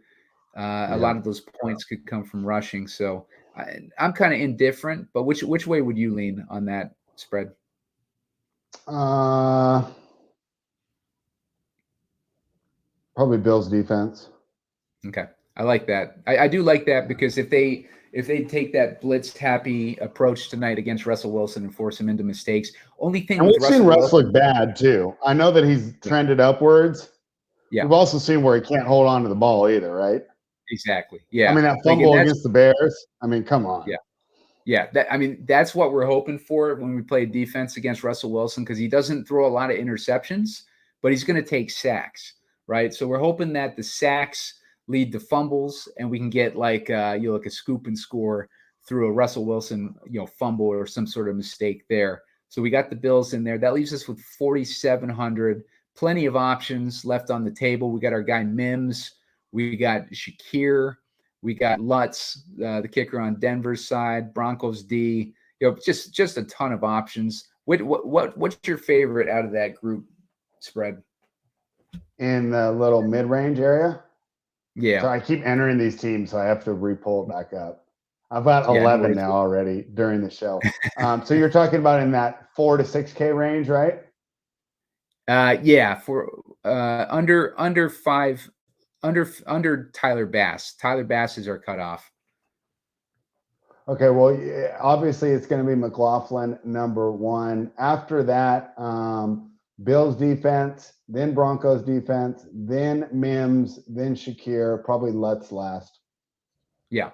A lot of those points could come from rushing. So I'm kind of indifferent. But which way would you lean on that spread? Probably Bills defense. Okay, I like that. I do like that, because if they take that blitz happy approach tonight against Russell Wilson and force him into mistakes, only thing And with we've seen Russell Russ Wilson, look bad too. I know that he's trended upwards. yeah, We've also seen where he can't hold on to the ball either, right? exactly, I yeah. mean, that Like, and fumble against the Bears. I mean, come on. yeah. Yeah, that's what we're hoping for when we play defense against Russell Wilson, because he doesn't throw a lot of interceptions, but he's going to take sacks, right? So we're hoping that the sacks lead to fumbles, and we can get like a scoop and score through a Russell Wilson fumble or some sort of mistake there. So we got the Bills in there. That leaves us with 4,700. Plenty of options left on the table. We got our guy Mims. We got Shakir. We got Lutz, the kicker on Denver's side, Broncos D. Just a ton of options. What's your favorite out of that group spread? In the little mid-range area. Yeah. So I keep entering these teams, so I have to re-pull it back up. I've got 11 now already during the show. So you're talking about in that 4 to 6K range, right? Yeah, for under 5, under Tyler Bass. Tyler Bass is our cutoff. Okay, well, obviously it's going to be McLaughlin number 1. After that, Bills defense, then Broncos defense, then Mims, then Shakir, probably Lutz last. Yeah.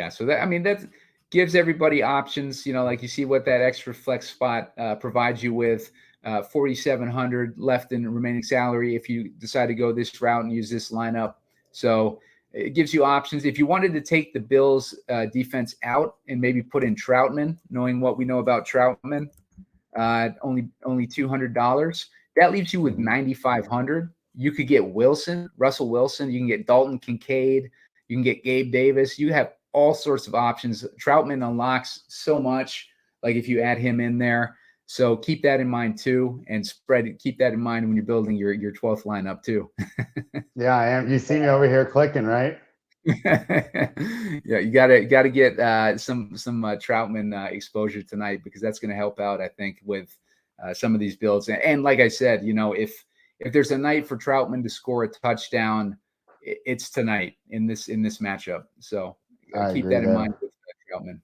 So that gives everybody options. Like, you see what that extra flex spot provides you with. 4,700 left in remaining salary if you decide to go this route and use this lineup. So it gives you options. If you wanted to take the Bills defense out and maybe put in Troutman, knowing what we know about Troutman, only $200, that leaves you with 9,500. You could get Russell Wilson. You can get Dalton, Kincaid. You can get Gabe Davis. You have all sorts of options. Troutman unlocks so much, like, if you add him in there. So keep that in mind too, and keep that in mind when you're building your 12th lineup too. Yeah, I am. You see me over here clicking, right? Yeah, you gotta get some Troutman exposure tonight, because that's going to help out, I think, with some of these builds. And like I said, if there's a night for Troutman to score a touchdown, it's tonight in this matchup. So keep that in mind with Troutman.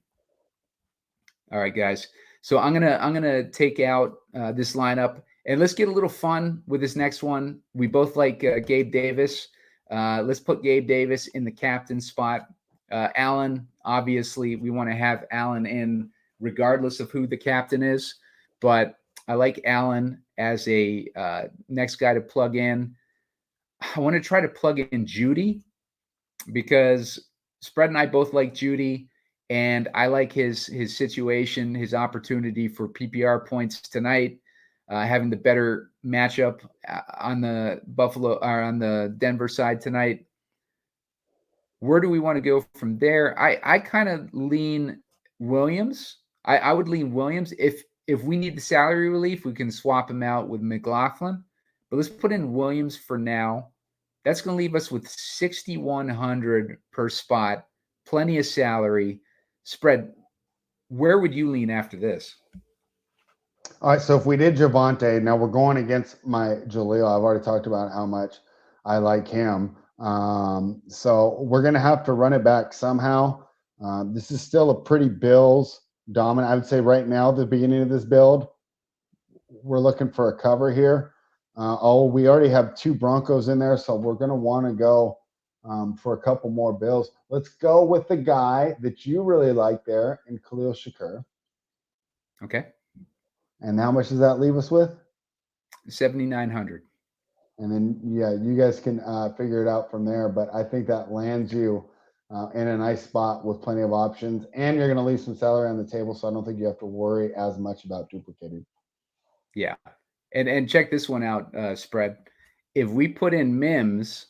All right, guys. So I'm gonna take out this lineup, and let's get a little fun with this next one. We both like Gabe Davis. Let's put Gabe Davis in the captain spot. Allen, obviously, we want to have Allen in regardless of who the captain is. But I like Allen as a next guy to plug in. I want to try to plug in Jeudy, because Spread and I both like Jeudy. And I like his situation, his opportunity for PPR points tonight, having the better matchup on the Buffalo or on the Denver side tonight. Where do we want to go from there? I kind of lean Williams. I would lean Williams. If we need the salary relief, we can swap him out with McLaughlin. But let's put in Williams for now. That's going to leave us with 6,100 per spot, plenty of salary. Spread, where would you lean after this? All right, so if we did Javonte, now we're going against my Jaleel. I've already talked about how much I like him. So we're going to have to run it back somehow. This is still a pretty Bills dominant. I would say right now, the beginning of this build, we're looking for a cover here. We already have 2 Broncos in there, so we're going to want to go for a couple more Bills. Let's go with the guy that you really like there in Khalil Shakir. Okay. And how much does that leave us with? 7,900. And then, yeah, you guys can figure it out from there. But I think that lands you in a nice spot with plenty of options. And you're going to leave some salary on the table, so I don't think you have to worry as much about duplicating. Yeah. And check this one out, Spread. If we put in Mims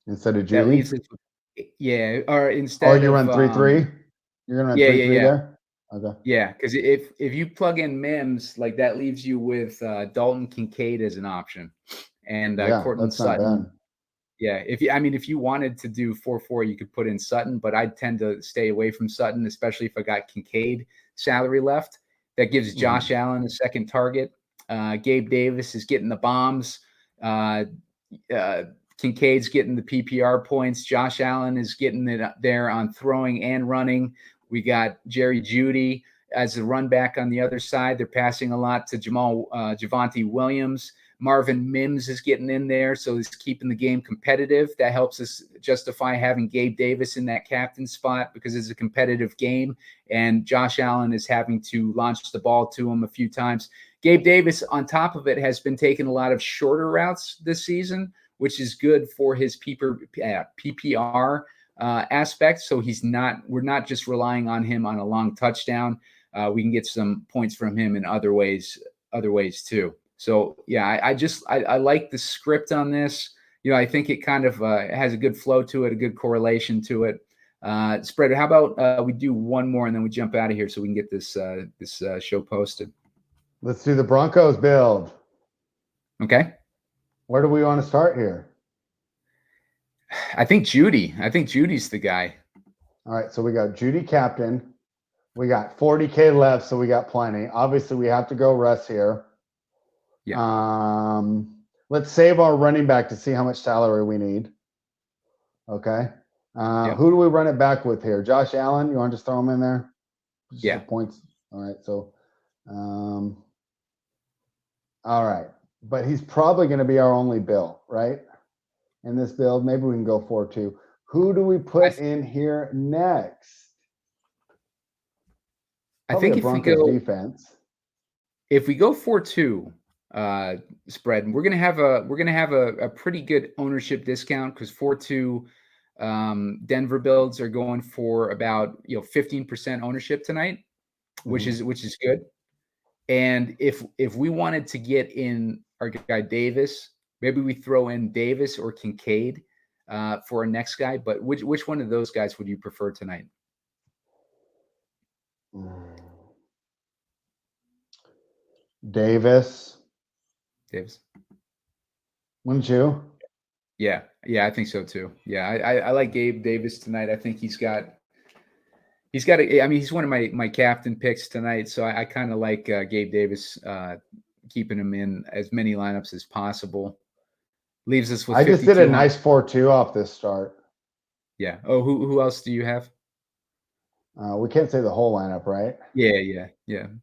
instead of that Jeudy. leaves us with, yeah, or Oh, instead you of run 3-3. You're gonna run yeah, 3-3 there. Okay. Yeah, because if you plug in Mims, like that leaves you with Dalton Kincaid as an option, and Yeah, Courtland that's not Sutton. bad. Yeah, if you wanted to do 4-4, you could put in Sutton, but I tend to stay away from Sutton, especially if I got Kincaid salary left. That gives Josh Allen a second target. Gabe Davis is getting the bombs. Uh, Kincaid's getting the PPR points. Josh Allen is getting it there on throwing and running. We got Jeudy as the run back on the other side. They're passing a lot to Javonte Williams. Marvin Mims is getting in there, so he's keeping the game competitive. That helps us justify having Gabe Davis in that captain spot because it's a competitive game, and Josh Allen is having to launch the ball to him a few times. Gabe Davis, on top of it, has been taking a lot of shorter routes this season, which is good for his PPR aspect. So we're not just relying on him on a long touchdown. We can get some points from him in other ways too. So yeah, I like the script on this. I think it kind of has a good flow to it, a good correlation to it. Spread. How about we do one more and then we jump out of here so we can get this show posted. Let's do the Broncos build. Okay. Where do we want to start here? I think Jeudy. I think Judy's the guy. All right, so we got Jeudy captain. We got 40K left, so we got plenty. Obviously, we have to go Russ here. Yeah. Let's save our running back to see how much salary we need. Okay. Who do we run it back with here? Josh Allen. You want to just throw him in there? Just yeah. Points. All right. So, all right. But he's probably going to be our only bill, right? In this build, maybe we can go 4-2. Who do we put in here next? Probably I think defense. If we go 4-2 spread, we're gonna have a pretty good ownership discount because 4-2 Denver builds are going for about 15% ownership tonight, which is good. And if we wanted to get in our guy Davis, maybe we throw in Davis or Kincaid for our next guy. But which one of those guys would you prefer tonight? Davis. Wouldn't you? Yeah, I think so too. Yeah, I like Gabe Davis tonight. I think he's got I mean, he's one of my captain picks tonight, so I kind of like Gabe Davis, keeping him in as many lineups as possible. Leaves us with. I just did a nice 4-2 off this start. Yeah. Oh, who else do you have? We can't say the whole lineup, right? Yeah.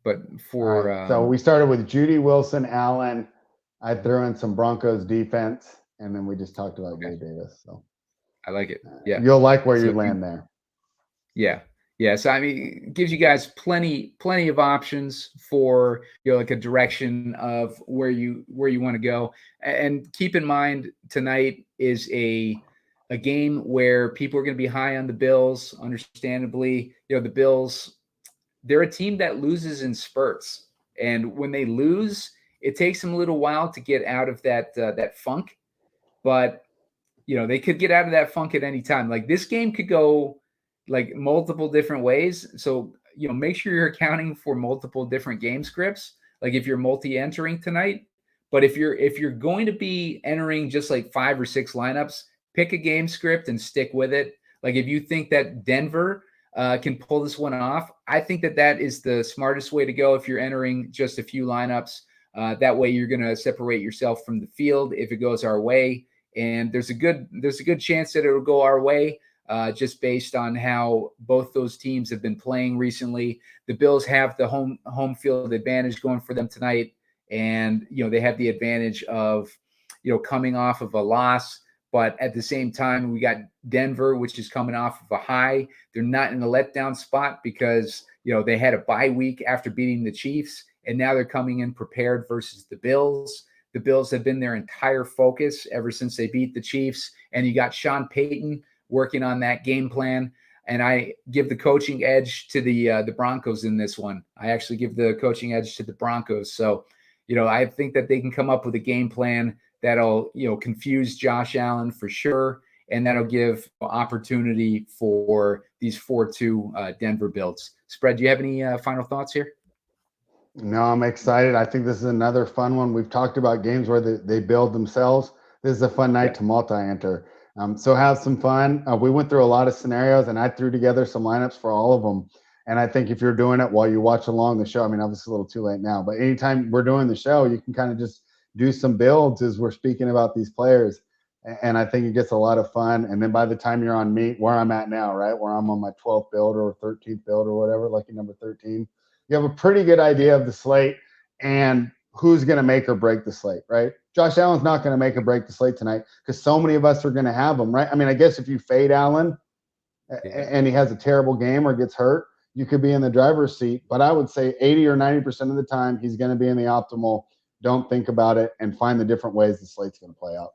But for right, so we started with Jeudy, Wilson, Allen. I threw in some Broncos defense, and then we just talked about Gabe Davis. So I like it. Yeah, you'll like where you land there. Yeah. So I mean, it gives you guys plenty of options for like a direction of where you want to go. And keep in mind, tonight is a game where people are going to be high on the Bills. Understandably, the Bills, they're a team that loses in spurts, and when they lose, it takes them a little while to get out of that funk. But they could get out of that funk at any time. Like this game could go like multiple different ways. So, make sure you're accounting for multiple different game scripts. Like if you're multi-entering tonight, but if you're going to be entering just like 5 or 6 lineups, pick a game script and stick with it. Like if you think that Denver can pull this one off, I think that is the smartest way to go. If you're entering just a few lineups, that way you're going to separate yourself from the field if it goes our way. And there's a good chance that it'll go our way. Just based on how both those teams have been playing recently. The Bills have the home field advantage going for them tonight, and they have the advantage of coming off of a loss. But at the same time, we got Denver, which is coming off of a high. They're not in a letdown spot because they had a bye week after beating the Chiefs, and now they're coming in prepared versus the Bills. The Bills have been their entire focus ever since they beat the Chiefs, and you got Sean Payton working on that game plan. and I give the coaching edge to the Broncos in this one. I actually give the coaching edge to the Broncos. So, I think that they can come up with a game plan that'll, confuse Josh Allen for sure, and that'll give opportunity for these 4-2 Denver builds. Spread, do you have any final thoughts here? No, I'm excited. I think this is another fun one. We've talked about games where they build themselves. This is a fun night to multi-enter. So have some fun. We went through a lot of scenarios, and I threw together some lineups for all of them. And I think if you're doing it while you watch along the show, I mean, obviously a little too late now, but anytime we're doing the show, you can kind of just do some builds as we're speaking about these players. And I think it gets a lot of fun. And then by the time you're on me, where I'm at now, right, where I'm on my 12th build or 13th build or whatever, lucky number 13, you have a pretty good idea of the slate and who's going to make or break the slate, right? Josh Allen's not going to make or break the slate tonight because so many of us are going to have him, right? I mean, I guess if you fade Allen and he has a terrible game or gets hurt, you could be in the driver's seat. But I would say 80 or 90% of the time, he's going to be in the optimal. Don't think about it and find the different ways the slate's going to play out.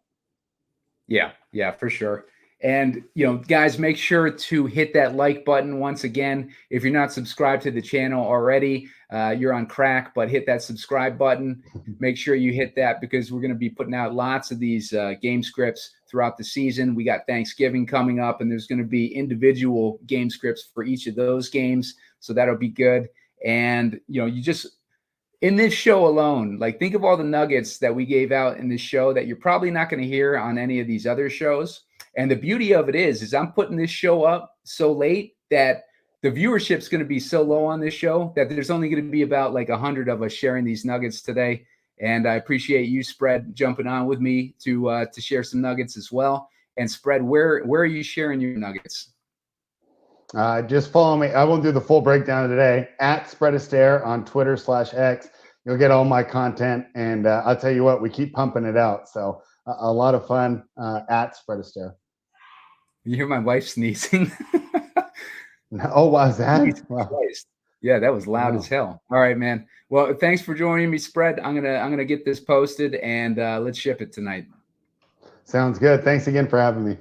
Yeah, for sure. And, guys, make sure to hit that like button once again. If you're not subscribed to the channel already, you're on crack, but hit that subscribe button. Make sure you hit that because we're going to be putting out lots of these game scripts throughout the season. We got Thanksgiving coming up, and there's going to be individual game scripts for each of those games. So that'll be good. And, you just – in this show alone, like think of all the nuggets that we gave out in this show that you're probably not going to hear on any of these other shows. And the beauty of it is I'm putting this show up so late that the viewership's going to be so low on this show that there's only going to be about like 100 of us sharing these nuggets today. And I appreciate you, Spread, jumping on with me to share some nuggets as well. And Spread, where are you sharing your nuggets? Just follow me. I won't do the full breakdown today. At Spread Astaire on Twitter/X. You'll get all my content. And I'll tell you what, we keep pumping it out. So a lot of fun at Spread Astaire. You hear my wife sneezing? Oh, was that? Wow. Yeah, that was loud as hell. All right, man. Well, thanks for joining me, Spread. I'm gonna get this posted and let's ship it tonight. Sounds good. Thanks again for having me.